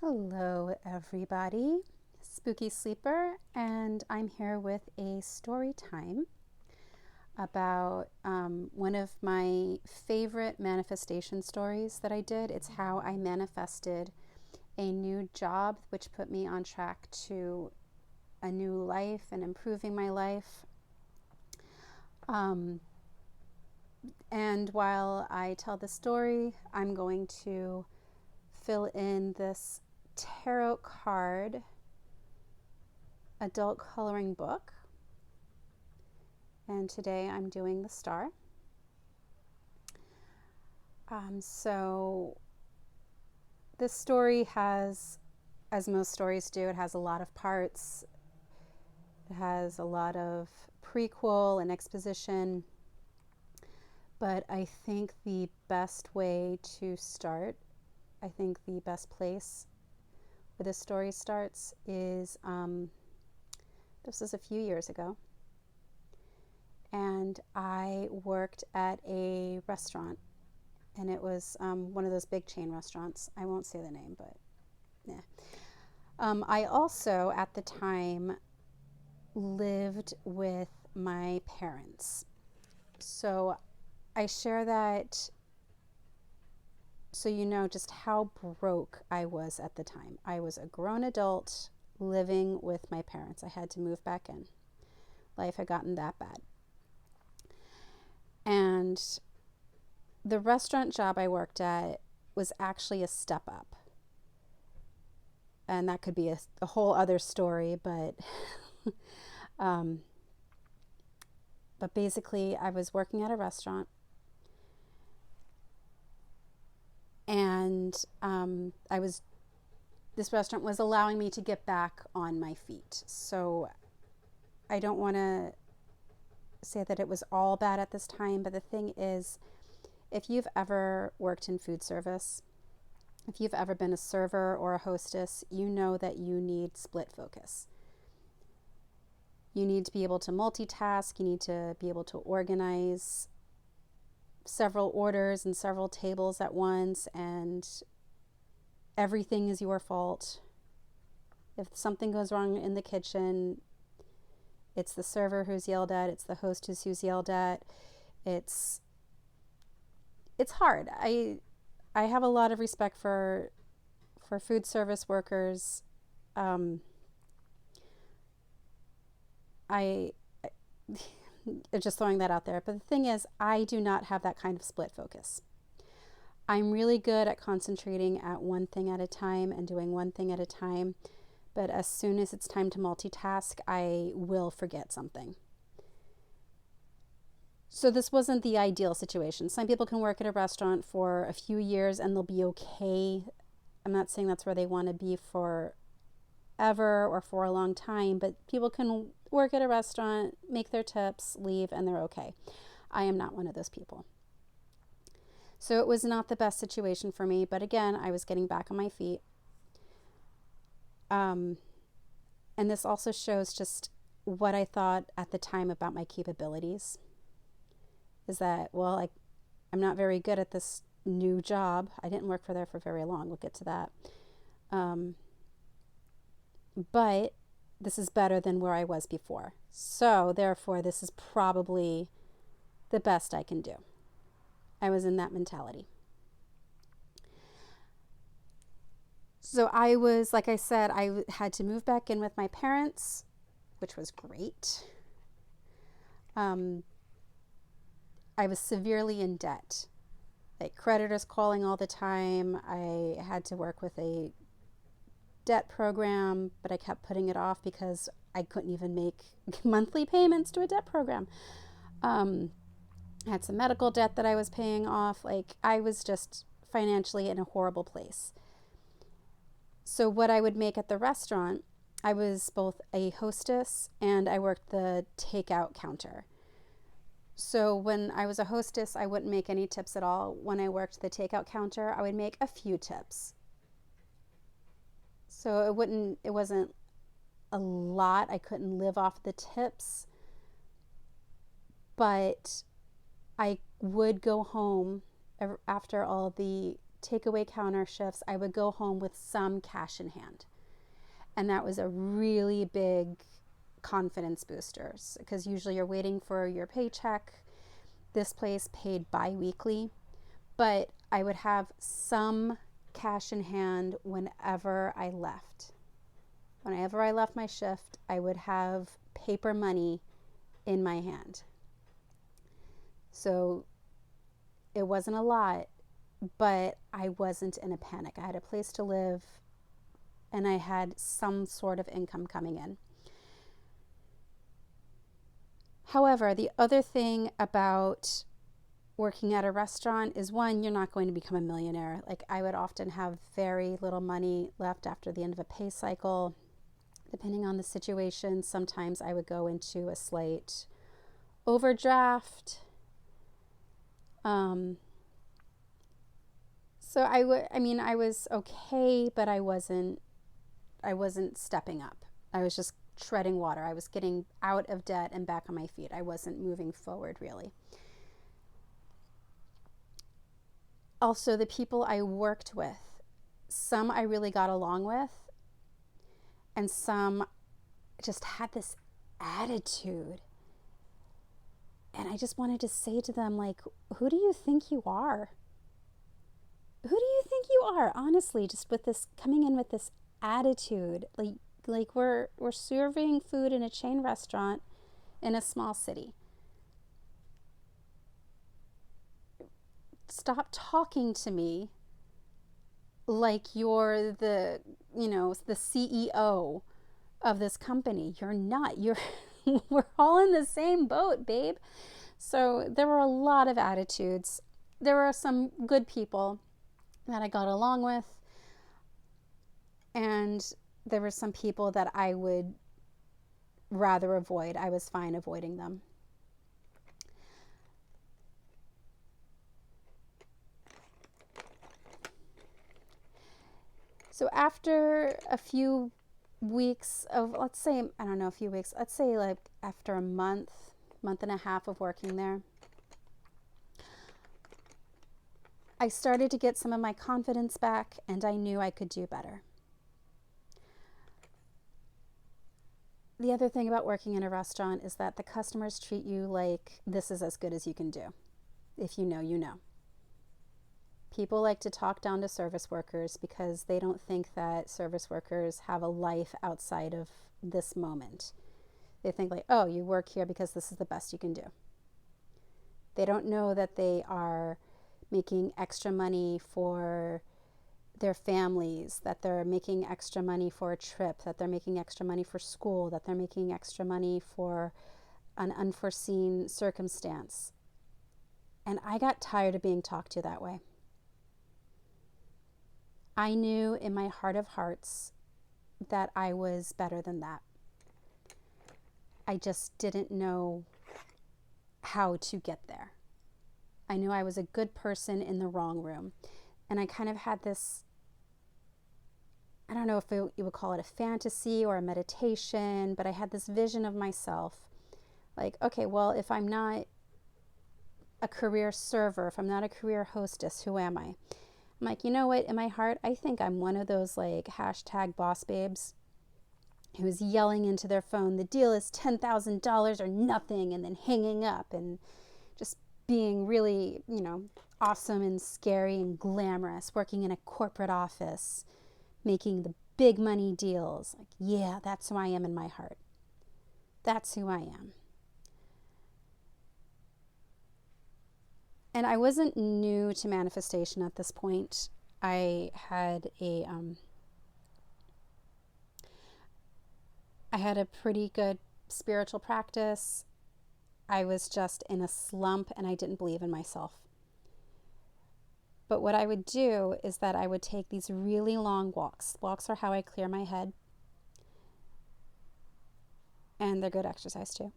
Hello, everybody. Spooky Sleeper, and I'm here with a story time about one of my favorite manifestation stories that I did. It's how I manifested a new job, which put me on track to a new life and improving my life. Um, and while I tell the story, I'm going to fill in this tarot card adult coloring book. And today I'm doing the star. So this story has, as most stories do, it has a lot of parts. It has a lot of prequel and exposition. But I think the best way to start, I think the best place where this story starts is, this was a few years ago. And I worked at a restaurant. And it was one of those big chain restaurants. I won't say the name, but yeah. I also, at the time, lived with my parents. So I share that so you know just how broke I was at the time. I was a grown adult living with my parents. I had to move back in. Life had gotten that bad. And the restaurant job I worked at was actually a step up. And that could be a whole other story, but basically I was working at a restaurant, and this restaurant was allowing me to get back on my feet. So I don't want to say that it was all bad at this time, but the thing is, if you've ever worked in food service, if you've ever been a server or a hostess, you know that you need split focus. You need to be able to multitask. You need to be able to organize several orders and several tables at once, and everything is your fault. If something goes wrong in the kitchen, it's the server who's yelled at, it's the hostess who's yelled at. It's hard. I have a lot of respect for food service workers. I just throwing that out there. But the thing is, I do not have that kind of split focus. I'm really good at concentrating at one thing at a time and doing one thing at a time. But as soon as it's time to multitask, I will forget something. So this wasn't the ideal situation. Some people can work at a restaurant for a few years and they'll be okay. I'm not saying that's where they want to be forever or for a long time, but people can work at a restaurant, make their tips, leave, and they're okay. I am not one of those people. So it was not the best situation for me, but again, I was getting back on my feet. And this also shows just what I thought at the time about my capabilities. Is that, well, I'm not very good at this new job. I didn't work for there for very long. We'll get to that. But this is better than where I was before. So therefore, this is probably the best I can do. I was in that mentality. So I was, like I said, I had to move back in with my parents, which was great. I was severely in debt. Like creditors calling all the time. I had to work with a debt program, but I kept putting it off because I couldn't even make monthly payments to a debt program. I had some medical debt that I was paying off. I was just financially in a horrible place. So what I would make at the restaurant, I was both a hostess and I worked the takeout counter. So when I was a hostess, I wouldn't make any tips at all. When I worked the takeout counter, I would make a few tips. So it wasn't a lot. I couldn't live off the tips. But I would go home after all the takeaway counter shifts, I would go home with some cash in hand. And that was a really big confidence booster, because usually you're waiting for your paycheck. This place paid bi-weekly, but I would have some cash in hand whenever I left. Whenever I left my shift, I would have paper money in my hand. So it wasn't a lot, but I wasn't in a panic. I had a place to live and I had some sort of income coming in. However, the other thing about working at a restaurant is, one, you're not going to become a millionaire. Like, I would often have very little money left after the end of a pay cycle. Depending on the situation, sometimes I would go into a slight overdraft. So I was okay, but I wasn't stepping up. I was just treading water. I was getting out of debt and back on my feet. I wasn't moving forward, really. Also, the people I worked with, some I really got along with, and some just had this attitude. And I just wanted to say to them, like, who do you think you are? Who do you think you are? Honestly, just with this, coming in with this attitude. Like we're serving food in a chain restaurant in a small city. Stop talking to me like you're the CEO of this company. You're not. We're all in the same boat, babe. So there were a lot of attitudes. There were some good people that I got along with, and there were some people that I would rather avoid. I was fine avoiding them. So after a few weeks of, let's say like after a month and a half of working there, I started to get some of my confidence back, and I knew I could do better. The other thing about working in a restaurant is that the customers treat you like this is as good as you can do. If you know, you know. People like to talk down to service workers because they don't think that service workers have a life outside of this moment. They think like, oh, you work here because this is the best you can do. They don't know that they are making extra money for their families, that they're making extra money for a trip, that they're making extra money for school, that they're making extra money for an unforeseen circumstance. And I got tired of being talked to that way. I knew in my heart of hearts that I was better than that. I just didn't know how to get there. I knew I was a good person in the wrong room. And I kind of had this, I don't know if you would call it a fantasy or a meditation, but I had this vision of myself. Like, okay, well, if I'm not a career server, if I'm not a career hostess, who am I? I'm like, you know what? In my heart, I think I'm one of those like hashtag boss babes who's yelling into their phone, the deal is $10,000 or nothing, and then hanging up and just being really, awesome and scary and glamorous, working in a corporate office, making the big money deals. Like, yeah, that's who I am in my heart. That's who I am. And I wasn't new to manifestation at this point. I had a pretty good spiritual practice. I was just in a slump and I didn't believe in myself. But what I would do is that I would take these really long walks. Walks are how I clear my head. And they're good exercise too.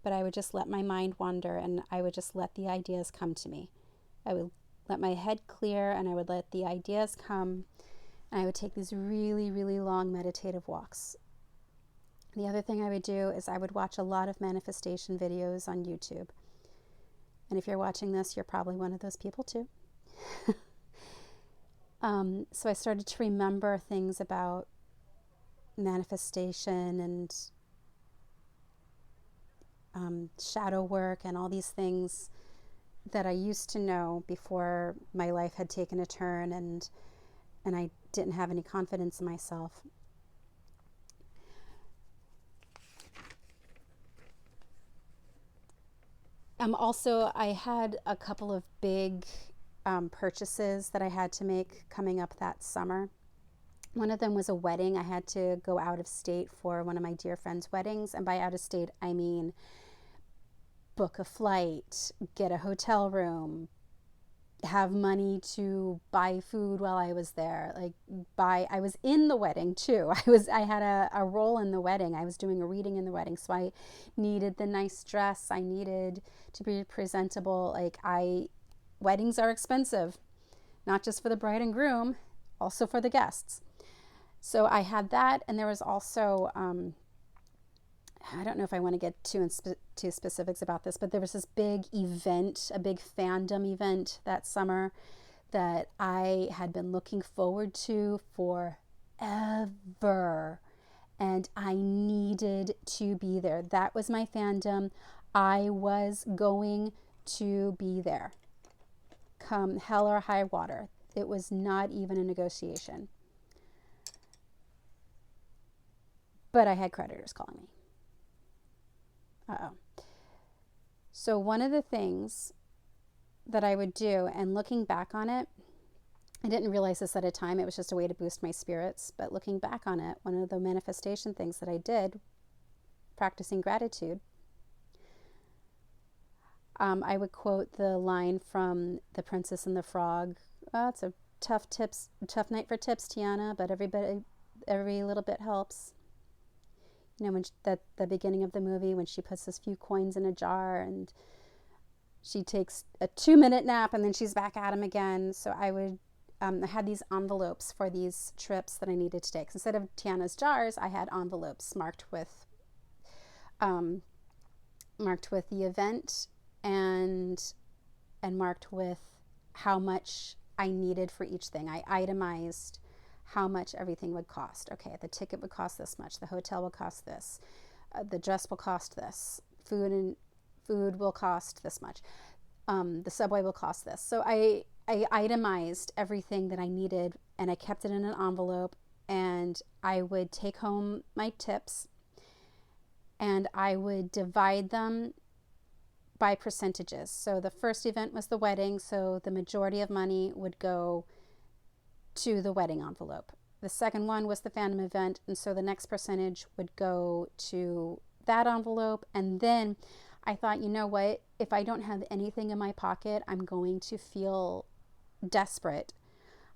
But I would just let my mind wander and I would just let the ideas come to me. I would let my head clear and I would let the ideas come, and I would take these really, really long meditative walks. The other thing I would do is I would watch a lot of manifestation videos on YouTube. And if you're watching this, you're probably one of those people too. So I started to remember things about manifestation and shadow work and all these things that I used to know before my life had taken a turn, and I didn't have any confidence in myself. Also, I had a couple of big purchases that I had to make coming up that summer. One of them was a wedding. I had to go out of state for one of my dear friends' weddings. And by out of state, I mean book a flight, get a hotel room, have money to buy food while I was there. I was in the wedding too. I had a role in the wedding. I was doing a reading in the wedding. So I needed the nice dress. I needed to be presentable. Weddings are expensive, not just for the bride and groom, also for the guests. So I had that, and there was also, I don't know if I want to get too specifics about this, but there was this big event, a big fandom event that summer that I had been looking forward to forever, and I needed to be there. That was my fandom. I was going to be there, come hell or high water. It was not even a negotiation. But I had creditors calling me. So one of the things that I would do, and looking back on it, I didn't realize this at a time. It was just a way to boost my spirits. But looking back on it, one of the manifestation things that I did, practicing gratitude, I would quote the line from The Princess and the Frog. Oh, it's a tough night for tips, Tiana, but every little bit helps. You know, when the beginning of the movie, when she puts those few coins in a jar and she takes a 2-minute nap and then she's back at him again. So I had these envelopes for these trips that I needed to take. Instead of Tiana's jars, I had envelopes marked with the event and marked with how much I needed for each thing. I itemized how much everything would cost. Okay, the ticket would cost this much. The hotel will cost this. The dress will cost this. Food will cost this much. The subway will cost this. So I itemized everything that I needed, and I kept it in an envelope, and I would take home my tips and I would divide them by percentages. So the first event was the wedding, so the majority of money would go to the wedding envelope. The second one was the fandom event, and so the next percentage would go to that envelope. And then I thought, you know what? If I don't have anything in my pocket, I'm going to feel desperate.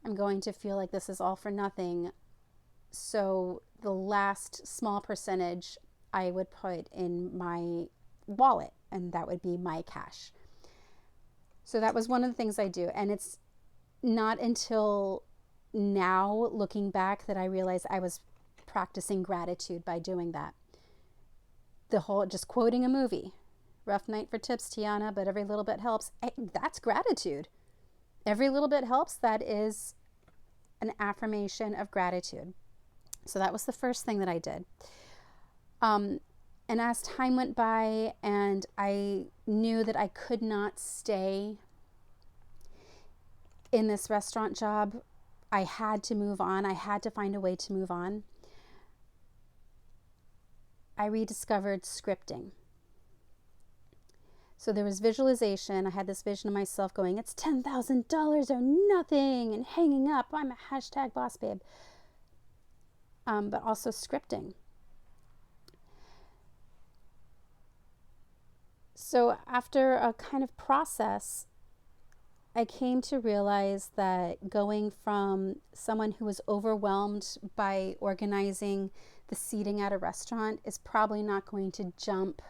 I'm going to feel like this is all for nothing. So the last small percentage I would put in my wallet, and that would be my cash. So that was one of the things I do. And it's not until now, looking back, that I realized I was practicing gratitude by doing that. The whole, just quoting a movie, rough night for tips, Tiana, but every little bit helps. That's gratitude. Every little bit helps. That is an affirmation of gratitude. So that was the first thing that I did. And as time went by and I knew that I could not stay in this restaurant job, I had to move on. I had to find a way to move on. I rediscovered scripting. So there was visualization. I had this vision of myself going, it's $10,000 or nothing, and hanging up. I'm a hashtag boss babe. But also scripting. So after a kind of process, I came to realize that going from someone who was overwhelmed by organizing the seating at a restaurant is probably not going to jump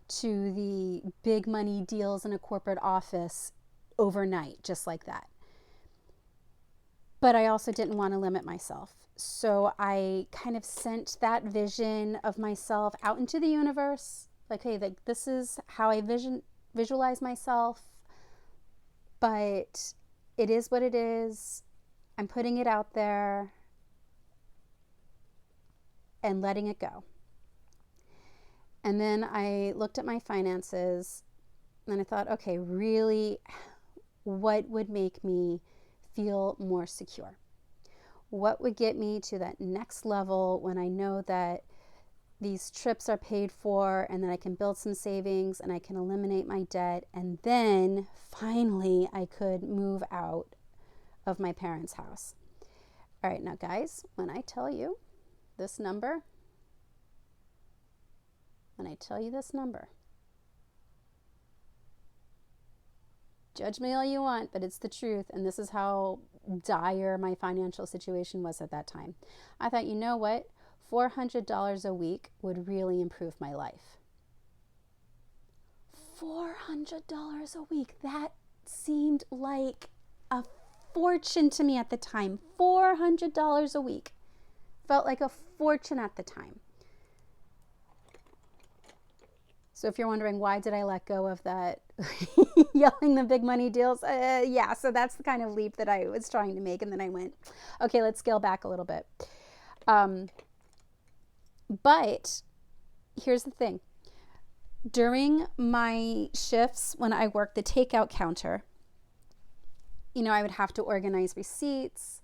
to the big money deals in a corporate office overnight, just like that. But I also didn't want to limit myself. So I kind of sent that vision of myself out into the universe. Like, hey, this is how I visualize myself. But it is what it is. I'm putting it out there and letting it go. And then I looked at my finances and I thought, okay, really, what would make me feel more secure? What would get me to that next level when I know that these trips are paid for and then I can build some savings and I can eliminate my debt, and then finally I could move out of my parents' house. All right, now guys, when I tell you this number, judge me all you want, but it's the truth, and this is how dire my financial situation was at that time. I thought, you know what? $400 a week would really improve my life. $400 a week. That seemed like a fortune to me at the time. $400 a week. Felt like a fortune at the time. So if you're wondering, why did I let go of that yelling the big money deals? Yeah, so that's the kind of leap that I was trying to make. And then I went, okay, let's scale back a little bit. But here's the thing. During my shifts, when I worked the takeout counter, I would have to organize receipts,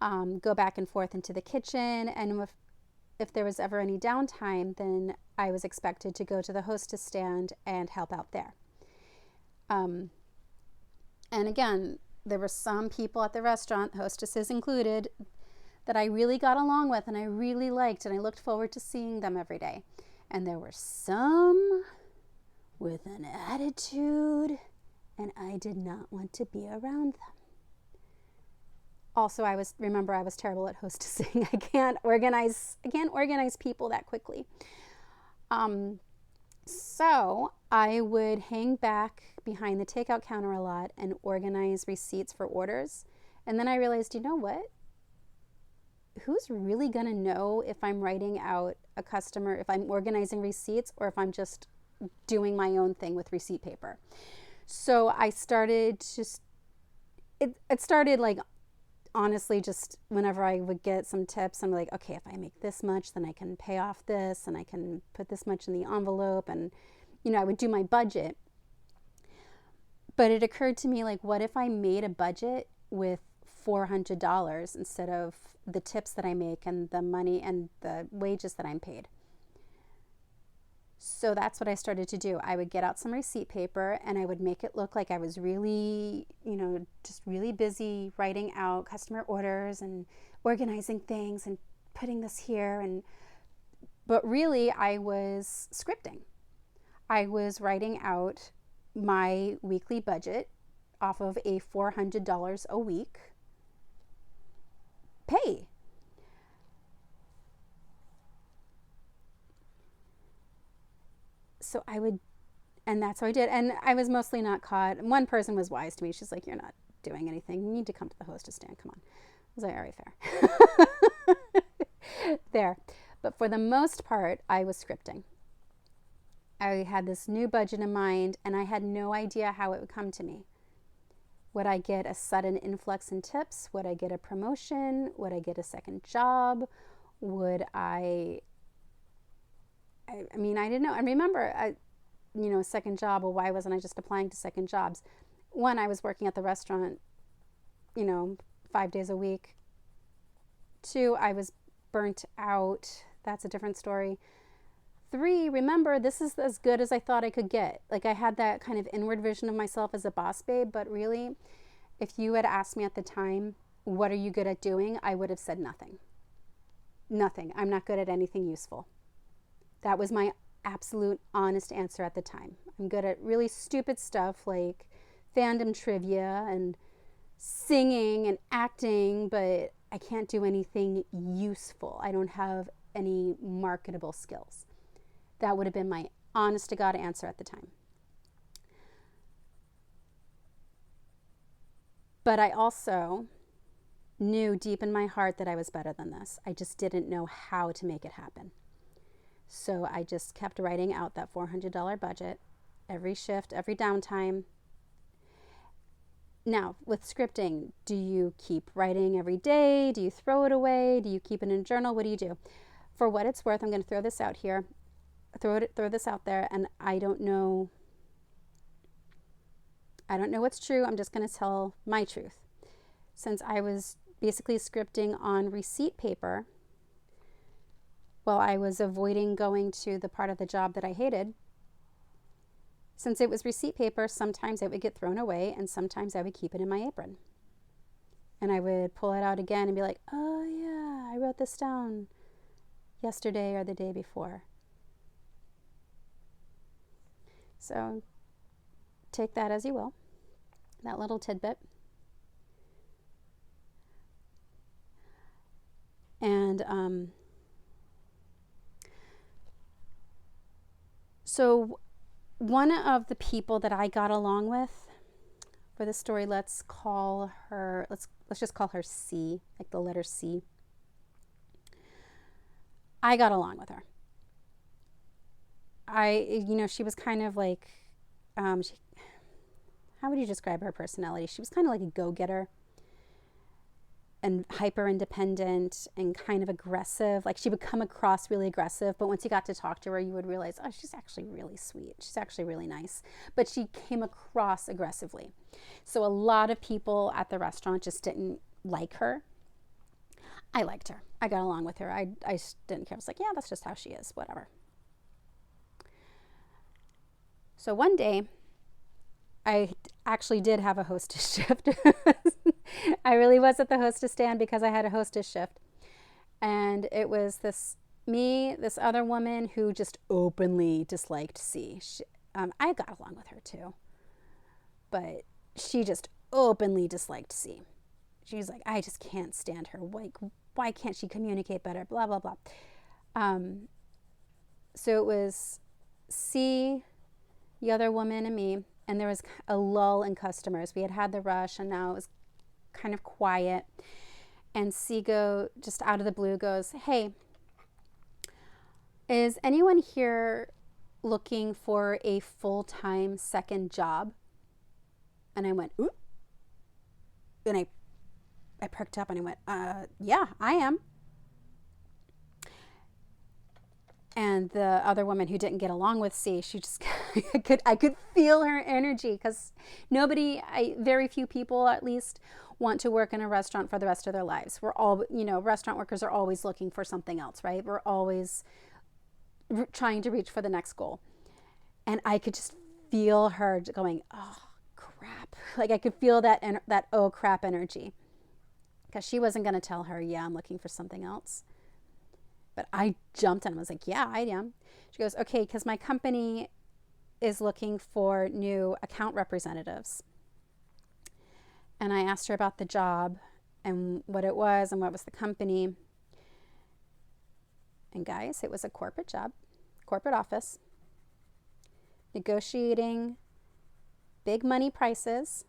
go back and forth into the kitchen. And if there was ever any downtime, then I was expected to go to the hostess stand and help out there. And again, there were some people at the restaurant, hostesses included, that I really got along with and I really liked, and I looked forward to seeing them every day. And there were some with an attitude, and I did not want to be around them. Also, I was terrible at hostessing. I can't organize people that quickly. So I would hang back behind the takeout counter a lot and organize receipts for orders. And then I realized, you know what? Who's really going to know if I'm writing out a customer, if I'm organizing receipts, or if I'm just doing my own thing with receipt paper? So I started it started like, honestly, just whenever I would get some tips, I'm like, okay, if I make this much, then I can pay off this and I can put this much in the envelope. And, I would do my budget. But it occurred to me, like, what if I made a budget with $400 instead of the tips that I make and the money and the wages that I'm paid? So that's what I started to do. I would get out some receipt paper and I would make it look like I was really, just really busy writing out customer orders and organizing things and putting this here. But really, I was scripting. I was writing out my weekly budget off of a $400 a week pay. So and that's how I did. And I was mostly not caught. One person was wise to me. She's like, you're not doing anything. You need to come to the hostess stand. Come on. I was like, all right, fair. There. But for the most part, I was scripting. I had this new budget in mind, and I had no idea how it would come to me. Would I get a sudden influx in tips? Would I get a promotion? Would I get a second job? Would I didn't know. I remember, second job. Well, why wasn't I just applying to second jobs? One, I was working at the restaurant, 5 days a week. Two, I was burnt out. That's a different story. Three, remember, this is as good as I thought I could get. Like, I had that kind of inward vision of myself as a boss babe, but really, if you had asked me at the time, what are you good at doing? I would have said nothing. Nothing. I'm not good at anything useful. That was my absolute honest answer at the time. I'm good at really stupid stuff like fandom trivia and singing and acting, but I can't do anything useful. I don't have any marketable skills. That would have been my honest to God answer at the time. But I also knew deep in my heart that I was better than this. I just didn't know how to make it happen. So I just kept writing out that $400 budget every shift, every downtime. Now, with scripting, do you keep writing every day? Do you throw it away? Do you keep it in a journal? What do you do? For what it's worth, I'm going to throw this out here, throw this out there, and I don't know what's true. I'm just going to tell my truth. Since I was basically scripting on receipt paper while I was avoiding going to the part of the job that I hated, since it was receipt paper, sometimes it would get thrown away and sometimes I would keep it in my apron. And I would pull it out again and be like, oh yeah, I wrote this down yesterday or the day before. So take that as you will, that little tidbit. And so one of the people that I got along with for this story, let's just call her C, like the letter C. I got along with her. She was kind of like, how would you describe her personality? She was kind of like a go-getter and hyper independent and kind of aggressive. Like she would come across really aggressive, but once you got to talk to her, you would realize, oh, she's actually really sweet. She's actually really nice. But she came across aggressively. So a lot of people at the restaurant just didn't like her. I liked her. I got along with her. I didn't care. I was like, yeah, that's just how she is, whatever. So one day, I actually did have a hostess shift. I really was at the hostess stand because I had a hostess shift. And it was this other woman who just openly disliked C. I got along with her too. But she just openly disliked C. She was like, I just can't stand her. Like, why can't she communicate better? Blah, blah, blah. So it was C, the other woman, and me. And there was a lull in customers. We had the rush, and now it was kind of quiet. And Seago, just out of the blue, goes, hey, is anyone here looking for a full-time second job? And I went, ooh. And I perked up and I went, yeah, I am. And the other woman who didn't get along with C, she just, I could feel her energy because very few people at least want to work in a restaurant for the rest of their lives. We're all, restaurant workers are always looking for something else, right? We're always trying to reach for the next goal. And I could just feel her going, oh, crap. Like I could feel that oh, crap energy. Because she wasn't going to tell her, yeah, I'm looking for something else. But I jumped and was like, yeah, I am. She goes, okay, because my company is looking for new account representatives. And I asked her about the job and what it was and what was the company. And guys, it was a corporate job, corporate office, negotiating big money prices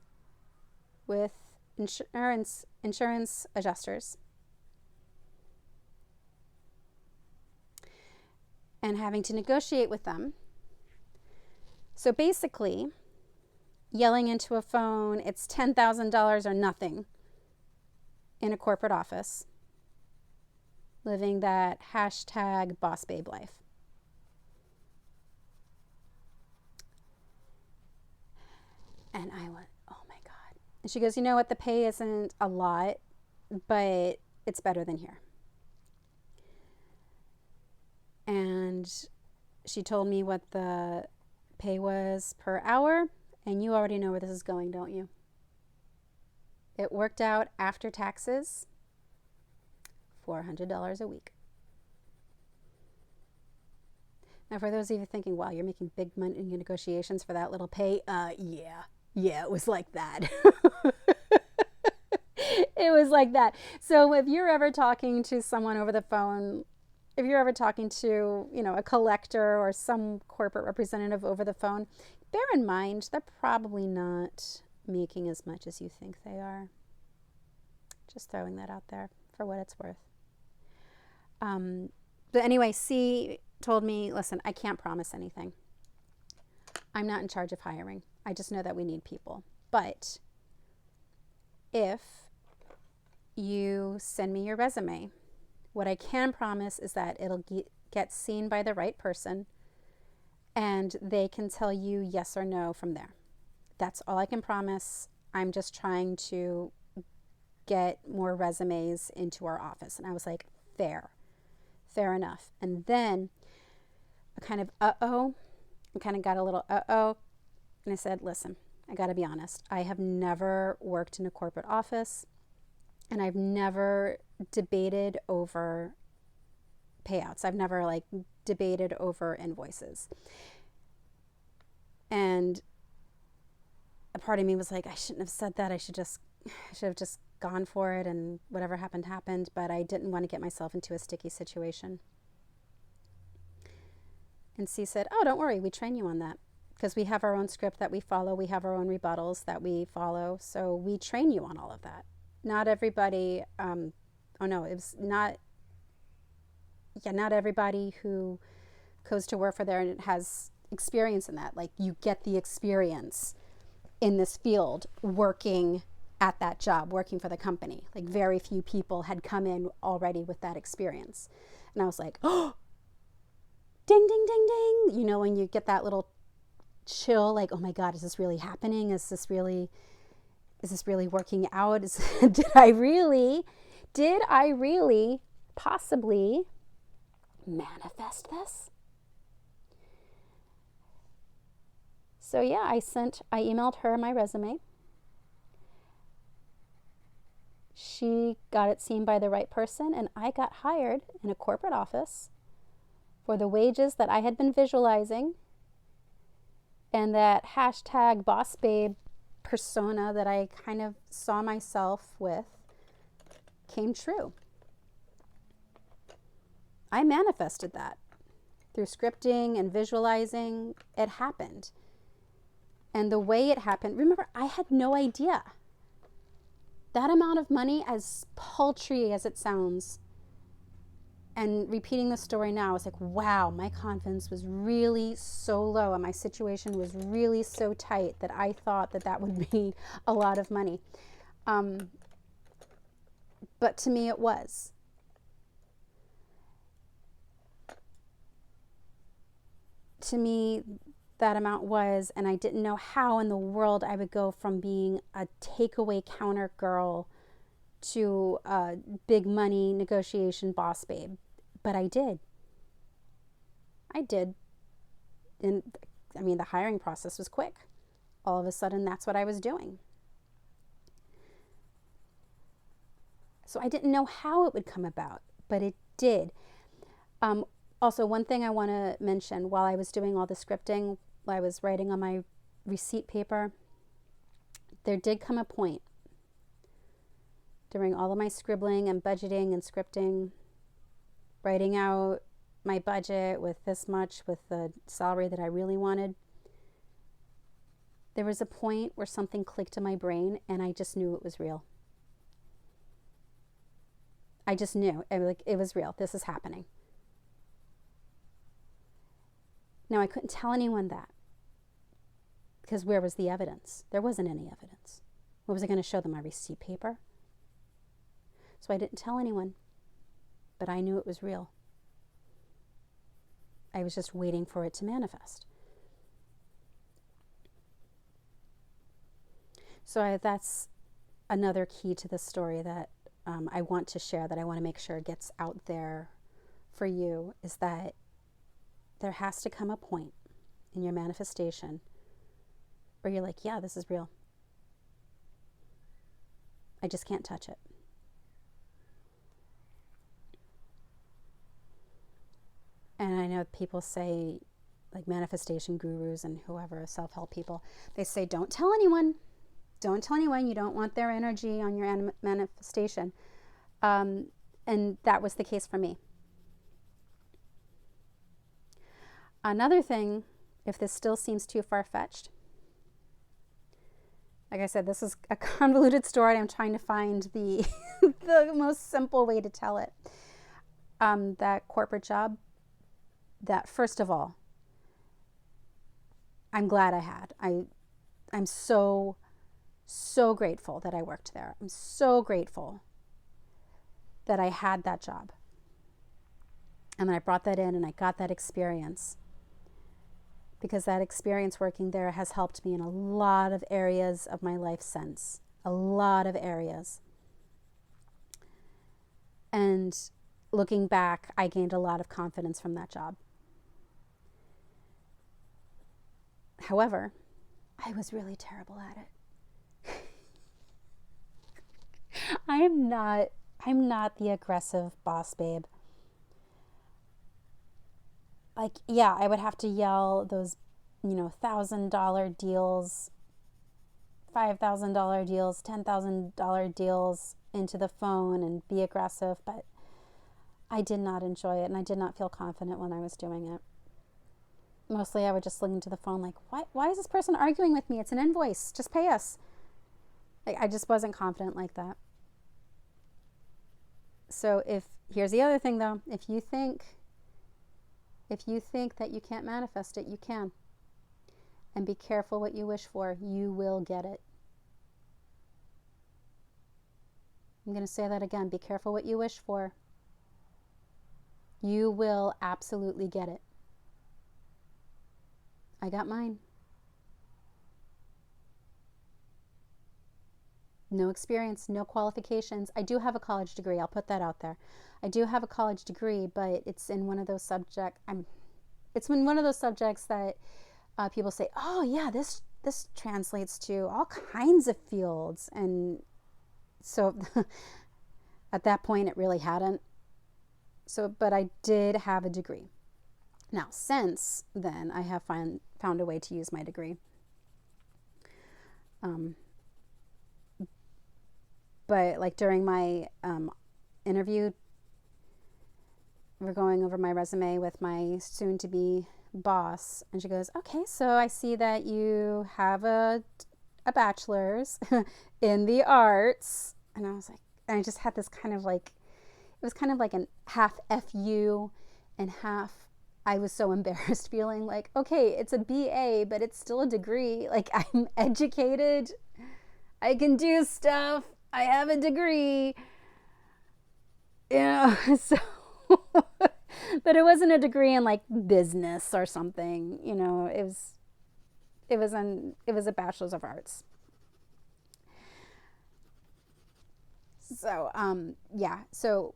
with insurance adjusters. And having to negotiate with them. So basically, yelling into a phone, it's $10,000 or nothing in a corporate office, living that hashtag boss babe life. And I went, oh my God. And she goes, you know what? The pay isn't a lot, but it's better than here. And she told me what the pay was per hour. And you already know where this is going, don't you? It worked out after taxes, $400 a week. Now, for those of you thinking, wow, you're making big money in your negotiations for that little pay. Yeah, it was like that. It was like that. So if you're ever talking to someone over the phone, if you're ever talking to, a collector or some corporate representative over the phone, bear in mind they're probably not making as much as you think they are. Just throwing that out there for what it's worth. But anyway, C told me, listen, I can't promise anything. I'm not in charge of hiring. I just know that we need people. But if you send me your resume. What I can promise is that it'll get seen by the right person and they can tell you yes or no from there. That's all I can promise. I'm just trying to get more resumes into our office. And I was like, fair enough. And then I kind of I kind of got a little and I said, listen, I got to be honest. I have never worked in a corporate office and I've never debated over payouts. I've never like debated over invoices. And a part of me was like, I shouldn't have said that. I should have just gone for it and whatever happened, but I didn't want to get myself into a sticky situation. And C said, oh, don't worry, we train you on that because we have our own script that we follow. We have our own rebuttals that we follow. So we train you on all of that. Not everybody, not everybody who goes to work for there and has experience in that. Like you get the experience in this field working at that job, working for the company. Like very few people had come in already with that experience. And I was like, oh, ding, ding, ding, ding. You know, when you get that little chill, like, oh my God, is this really happening? Is this really working out? Did I really possibly manifest this? So yeah, I emailed her my resume. She got it seen by the right person and I got hired in a corporate office for the wages that I had been visualizing, and that hashtag boss babe persona that I kind of saw myself with came true. I manifested that through scripting and visualizing. It happened. And the way it happened, remember, I had no idea. That amount of money, as paltry as it sounds, and repeating the story now, it's like, wow, my confidence was really so low and my situation was really so tight that I thought that would be a lot of money. But to me, it was. To me, that amount was, and I didn't know how in the world I would go from being a takeaway counter girl to a big money negotiation boss babe. But I did. And I mean, the hiring process was quick. All of a sudden, that's what I was doing. So I didn't know how it would come about, but it did. Also, one thing I want to mention, while I was doing all the scripting, while I was writing on my receipt paper, there did come a point during all of my scribbling and budgeting and scripting, writing out my budget with this much, with the salary that I really wanted. There was a point where something clicked in my brain and I just knew it was real. I just knew it was real. This is happening. Now, I couldn't tell anyone that because where was the evidence? There wasn't any evidence. What was I going to show them? My receipt paper? So I didn't tell anyone, but I knew it was real. I was just waiting for it to manifest. So that's another key to this story that I want to share, that I want to make sure gets out there for you, is that there has to come a point in your manifestation where you're like, yeah, this is real. I just can't touch it. And I know people say, like manifestation gurus and whoever, self-help people, they say, don't tell anyone. Don't tell anyone. You don't want their energy on your manifestation. And that was the case for me. Another thing, if this still seems too far-fetched, like I said, this is a convoluted story. I'm trying to find the the most simple way to tell it. That corporate job, that first of all, I'm glad I had. I'm so so grateful that I worked there. I'm so grateful that I had that job. And then I brought that in and I got that experience, because that experience working there has helped me in a lot of areas of my life since. A lot of areas. And looking back, I gained a lot of confidence from that job. However, I was really terrible at it. I'm not the aggressive boss babe. Like, yeah, I would have to yell those, $1,000 deals, $5,000 deals, $10,000 deals into the phone and be aggressive, but I did not enjoy it and I did not feel confident when I was doing it. Mostly I would just listen to the phone like, why is this person arguing with me? It's an invoice. Just pay us. Like, I just wasn't confident like that. So here's the other thing though, if you think that you can't manifest it, you can. And be careful what you wish for. You will get it. I'm going to say that again. Be careful what you wish for. You will absolutely get it. I got mine. No experience, no qualifications. I do have a college degree. I'll put that out there. I do have a college degree, but it's in one of those subjects. It's in one of those subjects that people say, "Oh yeah, this translates to all kinds of fields," and so at that point, it really hadn't. So, but I did have a degree. Now, since then, I have found a way to use my degree. But like during my interview, we're going over my resume with my soon-to-be boss, and she goes, "Okay, so I see that you have a bachelor's in the arts," and I was like, and I just had this kind of like, it was kind of like an half FU and half, I was so embarrassed feeling like, okay, it's a BA, but it's still a degree. Like, I'm educated. I can do stuff. I have a degree. So, but it wasn't a degree in like business or something, it was a bachelor's of arts. So, yeah, so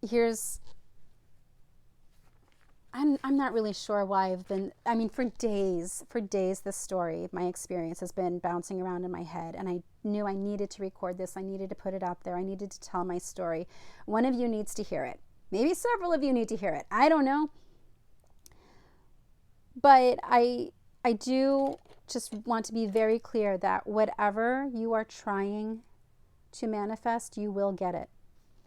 here's, I'm not really sure why for days, this story, my experience has been bouncing around in my head, and I knew I needed to record this. I needed to put it out there. I needed to tell my story. One of you needs to hear it. Maybe several of you need to hear it. I don't know. But I do just want to be very clear that whatever you are trying to manifest, you will get it.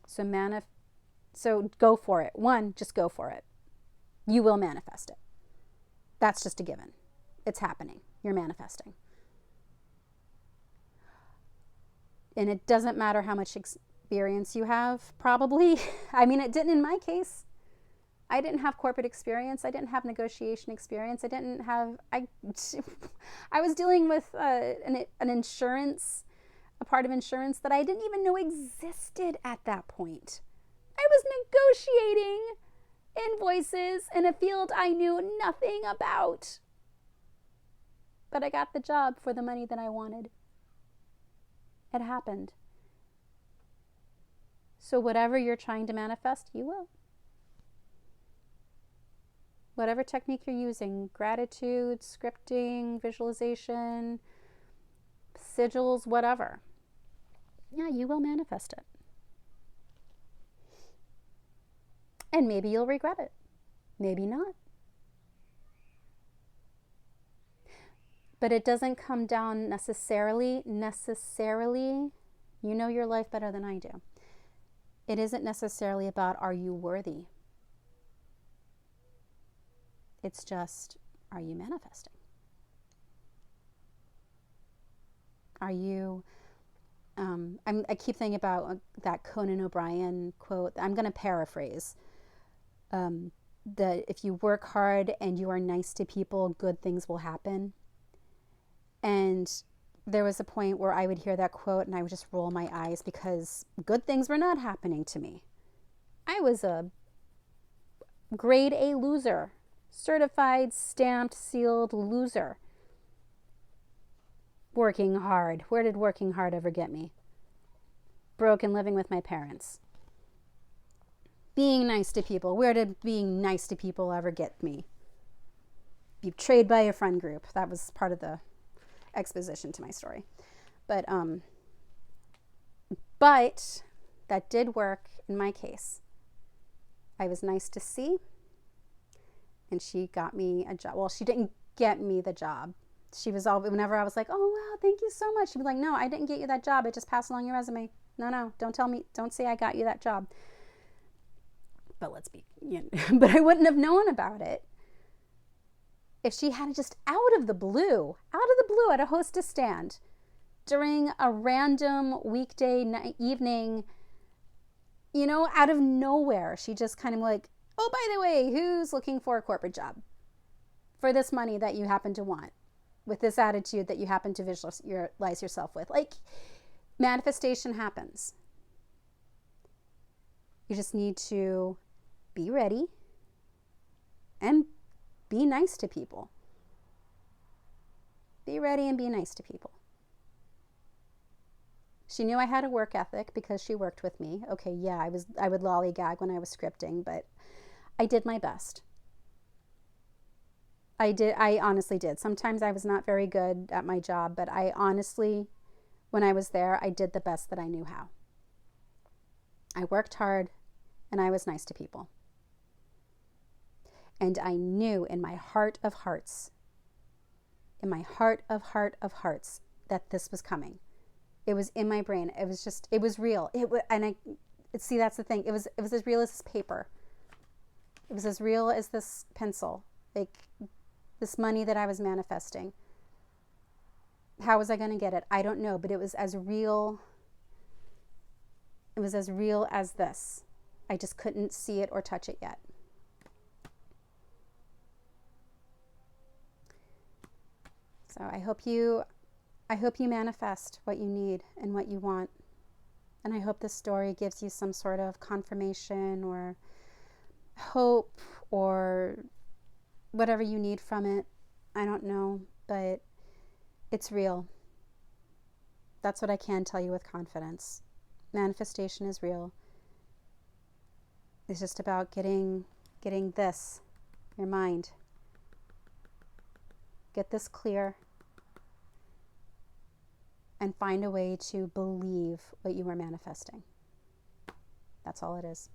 So go for it. One, just go for it. You will manifest it. That's just a given. It's happening. You're manifesting. And it doesn't matter how much experience you have, probably. I mean, it didn't in my case. I didn't have corporate experience. I didn't have negotiation experience. I was dealing with an insurance, a part of insurance that I didn't even know existed at that point. I was negotiating invoices in a field I knew nothing about. But I got the job for the money that I wanted. It happened. So whatever you're trying to manifest, you will. Whatever technique you're using, gratitude, scripting, visualization, sigils, whatever. Yeah, you will manifest it. And maybe you'll regret it. Maybe not. But it doesn't come down necessarily, you know your life better than I do. It isn't necessarily about, are you worthy? It's just, are you manifesting? Are you, I keep thinking about that Conan O'Brien quote. I'm going to paraphrase. That if you work hard and you are nice to people, good things will happen. And there was a point where I would hear that quote and I would just roll my eyes because good things were not happening to me. I was a grade A loser, certified, stamped, sealed loser. Working hard. Where did working hard ever get me? Broke and living with my parents. Being nice to people. Where did being nice to people ever get me? Betrayed by a friend group. That was part of the exposition to my story. But that did work in my case. I was nice to C, and she got me a job. Well, she didn't get me the job. She was all, whenever I was like, oh, wow, thank you so much. She'd be like, no, I didn't get you that job. I just passed along your resume. No, don't tell me, don't say I got you that job. But but I wouldn't have known about it if she had just out of the blue, at a hostess stand during a random weekday evening, out of nowhere, she just kind of like, oh, by the way, who's looking for a corporate job for this money that you happen to want, with this attitude that you happen to visualize yourself with? Like, manifestation happens. You just need to be ready and be nice to people. Be ready and be nice to people. She knew I had a work ethic because she worked with me. Okay, yeah, I would lollygag when I was scripting, but I did my best. I honestly did. Sometimes I was not very good at my job, but I honestly, when I was there, I did the best that I knew how. I worked hard and I was nice to people. And I knew in my heart of hearts, that this was coming. It was in my brain. It was real. See, that's the thing. It was as real as this paper. It was as real as this pencil, like this money that I was manifesting. How was I going to get it? I don't know, but it was as real. It was as real as this. I just couldn't see it or touch it yet. So I hope you manifest what you need and what you want. And I hope this story gives you some sort of confirmation or hope or whatever you need from it. I don't know, but it's real. That's what I can tell you with confidence. Manifestation is real. It's just about getting this, your mind. Get this clear and find a way to believe what you are manifesting. That's all it is.